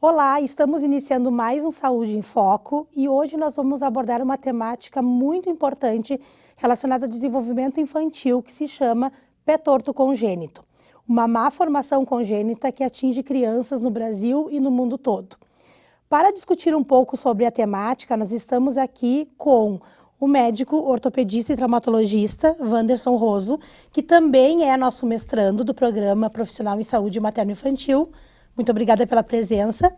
Olá, estamos iniciando mais um Saúde em Foco e hoje nós vamos abordar uma temática muito importante relacionada ao desenvolvimento infantil que se chama pé torto congênito, uma má formação congênita que atinge crianças no Brasil e no mundo todo. Para discutir um pouco sobre a temática, nós estamos aqui com o médico ortopedista e traumatologista Wanderson Roso, que também é nosso mestrando do Programa Profissional em Saúde Materno-Infantil. Muito obrigada pela presença.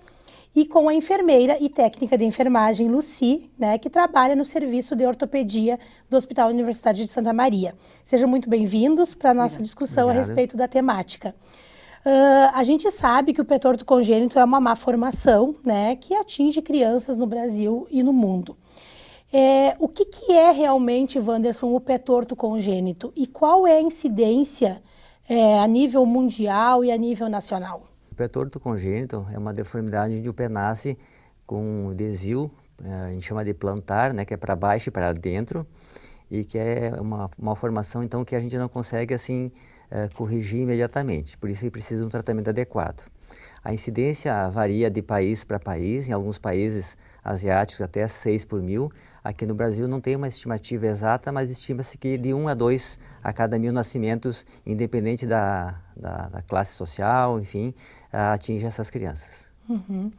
E com a enfermeira e técnica de enfermagem Lucy, que trabalha no serviço de ortopedia do Hospital Universidade de Santa Maria. Sejam muito bem-vindos para a nossa discussão a respeito da temática. A gente sabe que o pé torto congênito é uma má formação, que atinge crianças no Brasil e no mundo. O que é realmente, Wanderson, o pé torto congênito? E qual é a incidência a nível mundial e a nível nacional? O pé torto congênito é uma deformidade onde o pé nasce com desvio, a gente chama de plantar, que é para baixo e para dentro, e que é uma formação então que a gente não consegue assim corrigir imediatamente, por isso que precisa de um tratamento adequado. A incidência varia de país para país, em alguns países asiáticos até 6 por mil. Aqui no Brasil não tem uma estimativa exata, mas estima-se que de 1 a 2 a cada 1000 nascimentos, independente da classe social, enfim, atinge essas crianças. Uhum.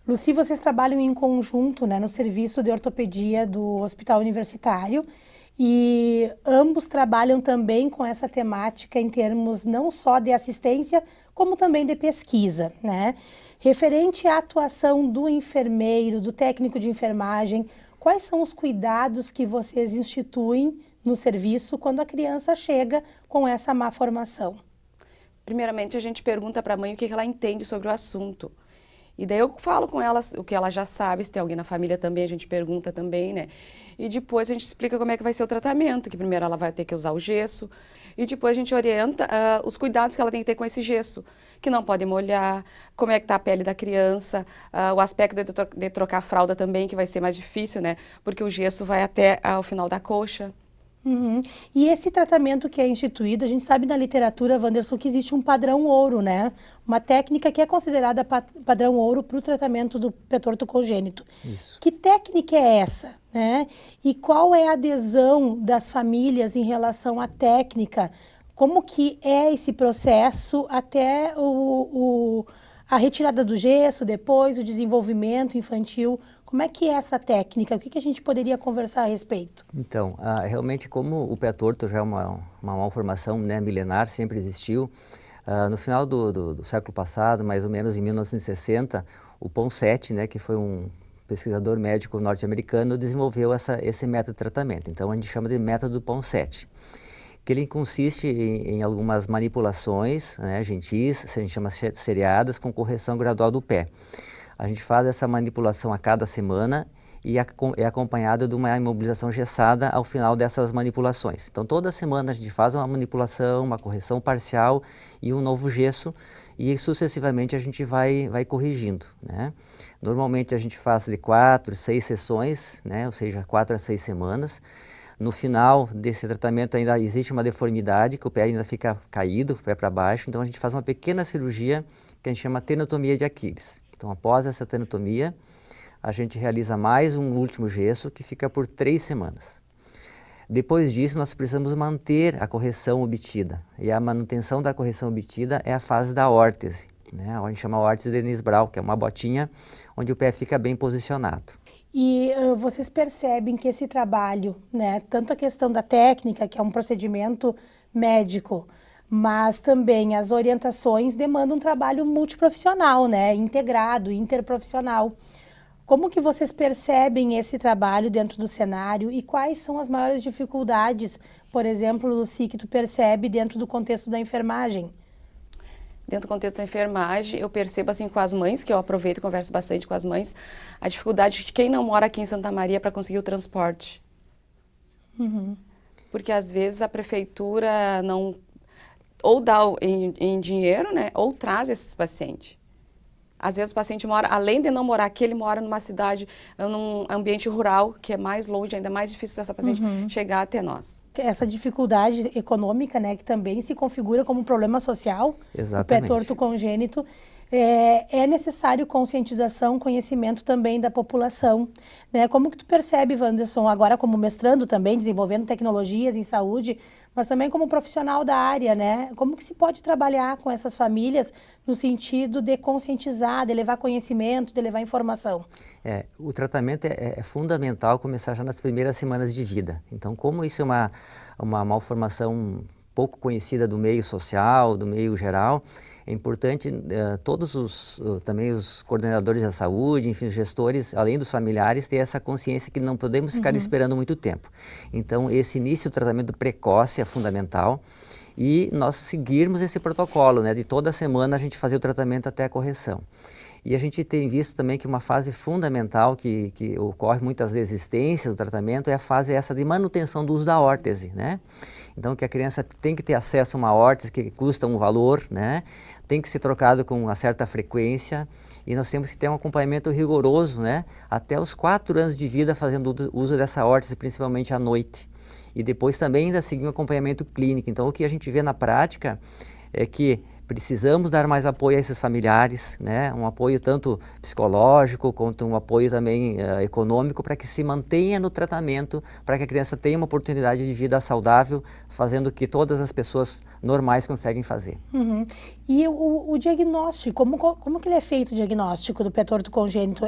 Lucy, vocês trabalham em conjunto no serviço de ortopedia do Hospital Universitário e ambos trabalham também com essa temática em termos não só de assistência, como também de pesquisa, Referente à atuação do enfermeiro, do técnico de enfermagem, quais são os cuidados que vocês instituem no serviço quando a criança chega com essa má formação? Primeiramente, a gente pergunta para a mãe o que ela entende sobre o assunto. E daí eu falo com ela o que ela já sabe, se tem alguém na família também, a gente pergunta também, E depois a gente explica como é que vai ser o tratamento, que primeiro ela vai ter que usar o gesso, e depois a gente orienta os cuidados que ela tem que ter com esse gesso, que não pode molhar, como é que está a pele da criança, o aspecto de trocar a fralda também, que vai ser mais difícil, Porque o gesso vai até o final da coxa. Uhum. E esse tratamento que é instituído, a gente sabe na literatura, Wanderson, que existe um padrão ouro, Uma técnica que é considerada padrão ouro para o tratamento do pé torto congênito. Isso. Que técnica é essa, E qual é a adesão das famílias em relação à técnica? Como que é esse processo até a retirada do gesso, depois o desenvolvimento infantil? Como é que é essa técnica? O que a gente poderia conversar a respeito? Então, realmente como o pé torto já é uma malformação milenar, sempre existiu, no final do século passado, mais ou menos em 1960, o Ponseti, que foi um pesquisador médico norte-americano, desenvolveu esse método de tratamento. Então a gente chama de método Ponseti, que ele consiste em algumas manipulações gentis, a gente chama seriadas, com correção gradual do pé. A gente faz essa manipulação a cada semana e é acompanhada de uma imobilização gessada ao final dessas manipulações. Então, toda semana a gente faz uma manipulação, uma correção parcial e um novo gesso e sucessivamente a gente vai corrigindo, Normalmente a gente faz de 4, 6 sessões, ou seja, 4 a 6 semanas. No final desse tratamento ainda existe uma deformidade, que o pé ainda fica caído, o pé para baixo, então a gente faz uma pequena cirurgia que a gente chama tenotomia de Aquiles. Então, após essa tenotomia, a gente realiza mais um último gesso que fica por 3 semanas. Depois disso, nós precisamos manter a correção obtida. E a manutenção da correção obtida é a fase da órtese, a gente chama órtese de Nisbral, que é uma botinha onde o pé fica bem posicionado. E vocês percebem que esse trabalho, tanto a questão da técnica, que é um procedimento médico, mas também as orientações demandam um trabalho multiprofissional, integrado, interprofissional. Como que vocês percebem esse trabalho dentro do cenário e quais são as maiores dificuldades, por exemplo, Lucy, que tu percebe dentro do contexto da enfermagem? Dentro do contexto da enfermagem, eu percebo assim com as mães, que eu aproveito e converso bastante com as mães, a dificuldade de quem não mora aqui em Santa Maria para conseguir o transporte. Uhum. Porque às vezes a prefeitura não ou dá em dinheiro, ou traz esses pacientes. Às vezes o paciente mora, além de não morar aqui, ele mora numa cidade, num ambiente rural, que é mais longe, ainda mais difícil dessa paciente chegar até nós. Essa dificuldade econômica, que também se configura como um problema social, Exatamente. o pé torto congênito. é necessário conscientização, conhecimento também da população, né? Como que tu percebe, Wanderson, agora como mestrando também, desenvolvendo tecnologias em saúde, mas também como profissional da área, né? Como que se pode trabalhar com essas famílias no sentido de conscientizar, de levar conhecimento, de levar informação? O tratamento é fundamental começar já nas primeiras semanas de vida. Então, como isso é uma malformação pouco conhecida do meio social, do meio geral, é importante também os coordenadores da saúde, enfim, os gestores, além dos familiares, ter essa consciência que não podemos ficar esperando muito tempo. Então, esse início do tratamento precoce é fundamental e nós seguirmos esse protocolo, né, de toda semana a gente fazer o tratamento até a correção. E a gente tem visto também que uma fase fundamental que ocorre muitas resistências do tratamento é a fase essa de manutenção do uso da órtese, né? Então, que a criança tem que ter acesso a uma órtese que custa um valor, né? Tem que ser trocado com uma certa frequência e nós temos que ter um acompanhamento rigoroso, né? Até os 4 anos de vida fazendo uso dessa órtese, principalmente à noite. E depois também ainda seguir um acompanhamento clínico. Então, o que a gente vê na prática é que precisamos dar mais apoio a esses familiares, né? Um apoio tanto psicológico quanto um apoio também econômico para que se mantenha no tratamento, para que a criança tenha uma oportunidade de vida saudável, fazendo o que todas as pessoas normais conseguem fazer. E o diagnóstico, como que ele é feito o diagnóstico do pé torto congênito?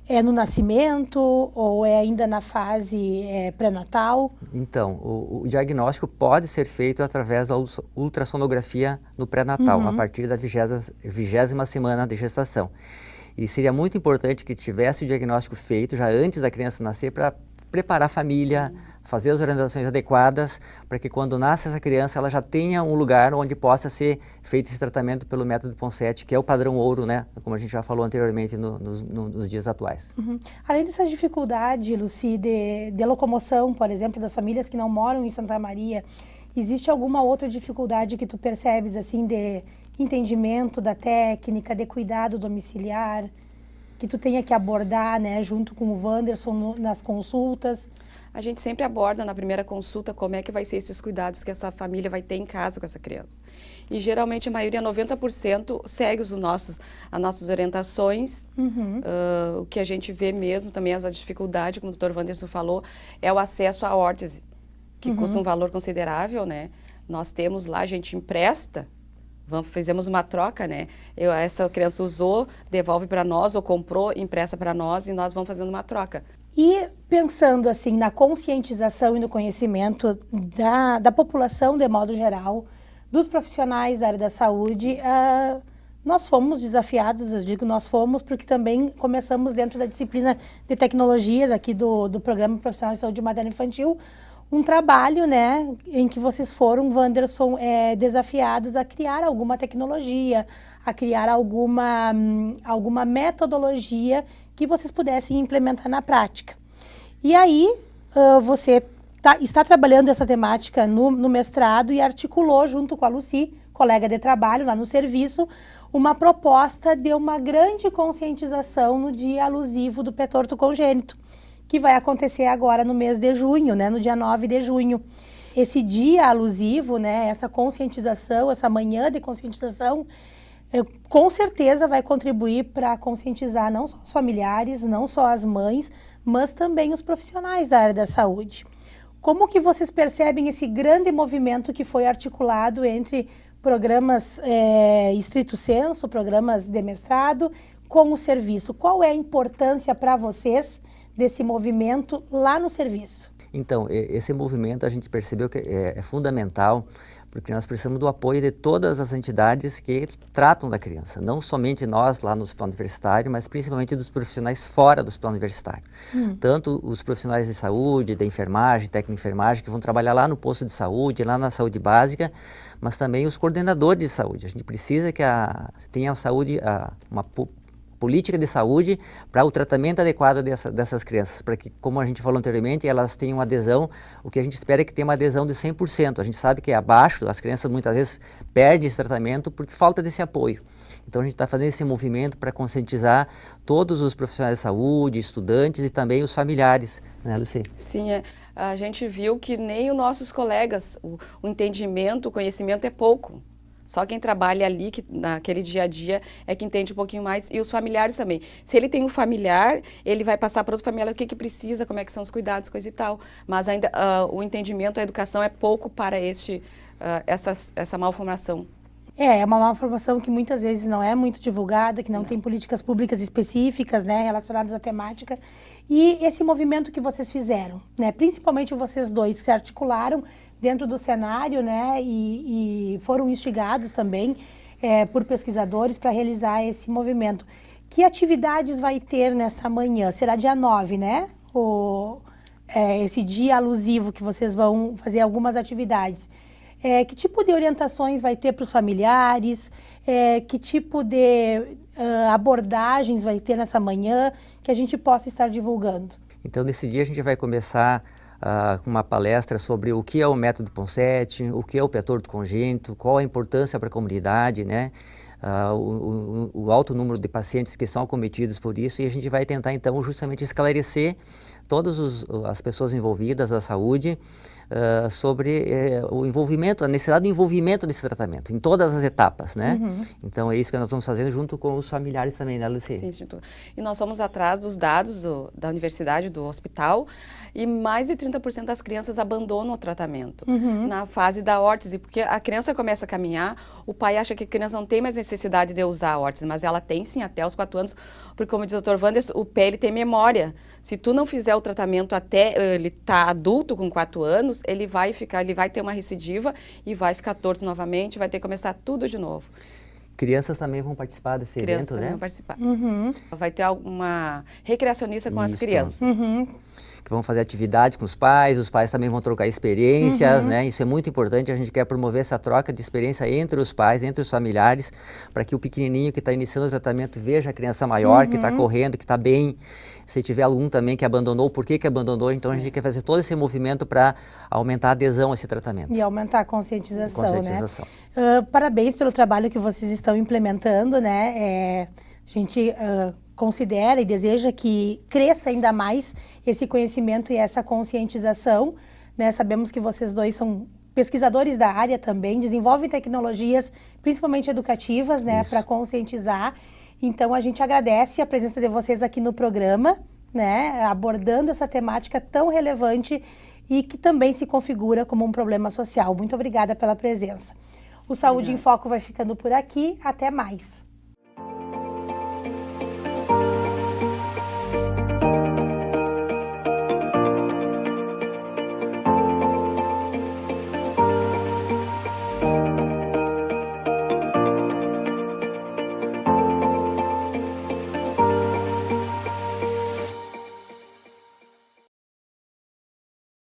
É no nascimento ou é ainda na fase pré-natal? Então, o diagnóstico pode ser feito através da ultrassonografia no pré-natal, a partir da 20ª semana de gestação. E seria muito importante que tivesse o diagnóstico feito já antes da criança nascer para preparar a família, fazer as orientações adequadas, para que quando nasce essa criança ela já tenha um lugar onde possa ser feito esse tratamento pelo método Ponseti, que é o padrão ouro, né? Como a gente já falou anteriormente nos dias atuais. Além dessa dificuldade, Lucy, de locomoção, por exemplo, das famílias que não moram em Santa Maria, existe alguma outra dificuldade que tu percebes, assim, de entendimento da técnica, de cuidado domiciliar, que tu tenha que abordar, né, junto com o Wanderson nas consultas? A gente sempre aborda na primeira consulta como é que vai ser esses cuidados que essa família vai ter em casa com essa criança. E geralmente a maioria, 90%, segue as nossas orientações. O que a gente vê mesmo também, as dificuldades, como o Dr. Wanderson falou, é o acesso à órtese, que custa um valor considerável, né? Nós temos lá, a gente empresta, fizemos uma troca, né? Essa criança usou, devolve para nós, ou comprou, empresta para nós e nós vamos fazendo uma troca. E pensando assim na conscientização e no conhecimento da população de modo geral, dos profissionais da área da saúde, nós fomos desafiados, eu digo nós fomos, porque também começamos dentro da disciplina de tecnologias aqui do Programa Profissional de Saúde Materna Infantil, um trabalho, né, em que vocês foram, Wanderson, desafiados a criar alguma tecnologia, a criar alguma metodologia que vocês pudessem implementar na prática. E aí, você está trabalhando essa temática no mestrado e articulou junto com a Lucy, colega de trabalho lá no serviço, uma proposta de uma grande conscientização no dia alusivo do pé torto congênito, que vai acontecer agora no mês de junho, né, no dia 9 de junho. Esse dia alusivo, né, essa conscientização, essa manhã de conscientização, com certeza vai contribuir para conscientizar não só os familiares, não só as mães, mas também os profissionais da área da saúde. Como que vocês percebem esse grande movimento que foi articulado entre programas estrito sensu, programas de mestrado, com o serviço? Qual é a importância para vocês desse movimento lá no serviço? Então, esse movimento a gente percebeu que é fundamental, porque nós precisamos do apoio de todas as entidades que tratam da criança, não somente nós lá no hospital universitário, mas principalmente dos profissionais fora do hospital universitário. Tanto os profissionais de saúde, da enfermagem, técnico de enfermagem, que vão trabalhar lá no posto de saúde, lá na saúde básica, mas também os coordenadores de saúde. A gente precisa que tenha a saúde, uma política de saúde para o tratamento adequado dessas crianças, para que, como a gente falou anteriormente, elas tenham adesão, o que a gente espera é que tenha uma adesão de 100%. A gente sabe que abaixo, as crianças muitas vezes perdem esse tratamento porque falta desse apoio. Então a gente está fazendo esse movimento para conscientizar todos os profissionais de saúde, estudantes e também os familiares, né, Lucy? Sim, a gente viu que nem os nossos colegas, o entendimento, o conhecimento é pouco Só quem trabalha ali, naquele dia a dia, é que entende um pouquinho mais, e os familiares também. Se ele tem um familiar, ele vai passar para outro familiar o que que precisa, como é que são os cuidados, coisa e tal. Mas ainda o entendimento, a educação é pouco para essa malformação. É uma malformação que muitas vezes não é muito divulgada, que não tem políticas públicas específicas, né, relacionadas à temática. E esse movimento que vocês fizeram, né, principalmente vocês dois se articularam dentro do cenário, né, e foram instigados também por pesquisadores para realizar esse movimento. Que atividades vai ter nessa manhã? Será dia 9, né? Esse dia alusivo que vocês vão fazer algumas atividades. Que tipo de orientações vai ter para os familiares? Que tipo de abordagens vai ter nessa manhã que a gente possa estar divulgando? Então, nesse dia a gente vai começar com uma palestra sobre o que é o método Ponseti, o que é o pé torto congênito, qual a importância para a comunidade, né? O alto número de pacientes que são acometidos por isso, e a gente vai tentar então justamente esclarecer todas as pessoas envolvidas da saúde sobre o envolvimento, a necessidade do envolvimento desse tratamento, em todas as etapas, né? Então é isso que nós vamos fazendo junto com os familiares também, né, Lucy? Sim, e nós fomos atrás dos dados da universidade, do hospital, e mais de 30% das crianças abandonam o tratamento na fase da órtese, porque a criança começa a caminhar, o pai acha que a criança não tem mais necessidade de usar a órtese, mas ela tem sim até os 4 anos, porque como diz o Dr. Wanders, o pé ele tem memória. Se tu não fizer o tratamento até ele estar adulto com 4 anos, ele vai ter uma recidiva e vai ficar torto novamente, vai ter que começar tudo de novo. Crianças também vão participar desse evento, né? Vão participar. Vai ter uma recreacionista com as crianças. Que vão fazer atividade com os pais também vão trocar experiências, né? Isso é muito importante, a gente quer promover essa troca de experiência entre os pais, entre os familiares, para que o pequenininho que está iniciando o tratamento veja a criança maior, que está correndo, que está bem. Se tiver aluno também que abandonou, por que abandonou? Então a gente quer fazer todo esse movimento para aumentar a adesão a esse tratamento. E aumentar a conscientização, né? Parabéns pelo trabalho que vocês estão implementando, né? A gente considera e deseja que cresça ainda mais esse conhecimento e essa conscientização, né? Sabemos que vocês dois são pesquisadores da área também, desenvolvem tecnologias, principalmente educativas, né? Para conscientizar. Então, a gente agradece a presença de vocês aqui no programa, né? Abordando essa temática tão relevante e que também se configura como um problema social. Muito obrigada pela presença. O Saúde em Foco vai ficando por aqui. Até mais.